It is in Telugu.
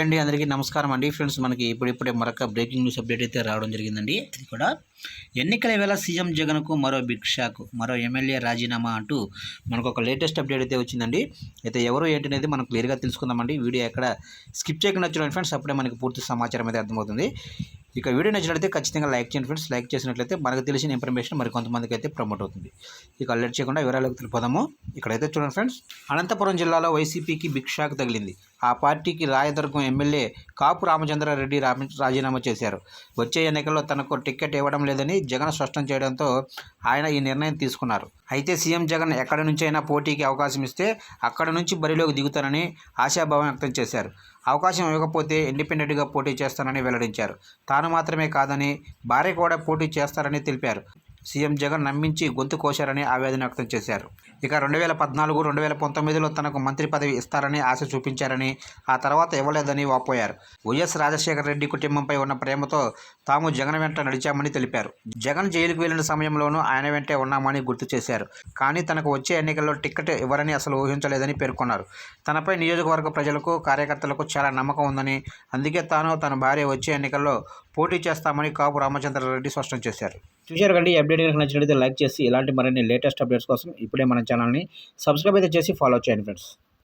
అందరికీ నమస్కారం అండి ఫ్రెండ్స్. మనకి ఇప్పుడిప్పుడే మరొక బ్రేకింగ్ న్యూస్ అప్డేట్ అయితే రావడం జరిగిందండి. అది కూడా ఎన్నికల వేళ సీఎం జగన్కు మరో బిగ్ షాక్, మరో ఎమ్మెల్యే రాజీనామా అంటూ మనకు ఒక లేటెస్ట్ అప్డేట్ అయితే వచ్చిందండి. అయితే ఎవరు ఏంటనేది మనం క్లియర్గా తెలుసుకుందామండి. వీడియో ఎక్కడ స్కిప్ చేయకుండా చూడండి ఫ్రెండ్స్, అప్పుడే మనకి పూర్తి సమాచారం అయితే అర్థమవుతుంది. ఇక వీడియో నచ్చినట్లయితే ఖచ్చితంగా లైక్ చేయండి ఫ్రెండ్స్. లైక్ చేసినట్లయితే మనకు తెలిసిన ఇన్ఫర్మేషన్ మరి కొంతమందికి అయితే ప్రమోట్ అవుతుంది. ఇక లేట్ చేయకుండా వివరాలకు తెలిపోదాము. ఇక్కడైతే చూడండి ఫ్రెండ్స్, అనంతపురం జిల్లాలో వైసీపీకి బిగ్ షాక్ తగిలింది. ఆ పార్టీకి రాయదుర్గం ఎమ్మెల్యే కాపు రామచంద్రారెడ్డి రాజీనామా చేశారు. వచ్చే ఎన్నికల్లో తనకు టికెట్ ఇవ్వడం లేదని జగన్ స్పష్టం చేయడంతో ఆయన ఈ నిర్ణయం తీసుకున్నారు. అయితే సీఎం జగన్ ఎక్కడి నుంచైనా పోటీకి అవకాశం ఇస్తే అక్కడి నుంచి బరిలోకి దిగుతానని ఆశాభావం వ్యక్తం చేశారు. అవకాశం ఇవ్వకపోతే ఇండిపెండెంట్గా పోటీ చేస్తానని వెల్లడించారు. తాను మాత్రమే కాదని భార్య కూడా పోటీ చేస్తారని తెలిపారు. సీఎం జగన్ నమ్మించి గొంతు కోశారని ఆవేదన వ్యక్తం చేశారు. ఇక 2014, 2019లో తనకు మంత్రి పదవి ఇస్తారని ఆశ చూపించారని, ఆ తర్వాత ఇవ్వలేదని వాపోయారు. వైఎస్ రాజశేఖర రెడ్డి కుటుంబంపై ఉన్న ప్రేమతో తాము జగన్ వెంట నడిచామని తెలిపారు. జగన్ జైలుకు వెళ్లిన సమయంలోనూ ఆయన వెంటే ఉన్నామని గుర్తు చేశారు. కానీ తనకు వచ్చే ఎన్నికల్లో టికెట్ ఇవ్వరని అసలు ఊహించలేదని పేర్కొన్నారు. తనపై నియోజకవర్గ ప్రజలకు, కార్యకర్తలకు చాలా నమ్మకం ఉందని, అందుకే తాను తన భార్య వచ్చే ఎన్నికల్లో పోటీ చేస్తామని కాపు రామచంద్రారెడ్డి స్పష్టం చేశారు. చూశారు కండి. ఈ అప్డేట్ కనుక నచ్చినట్లయితే లైక్ చేసి ఇలాంటి మరిన్ని లేటెస్ట్ అప్డేట్స్ కోసం ఇప్పుడే మన ఛానల్ని సబ్స్క్రైబ్ అయితే చేసి ఫాలో చేయండి ఫ్రెండ్స్.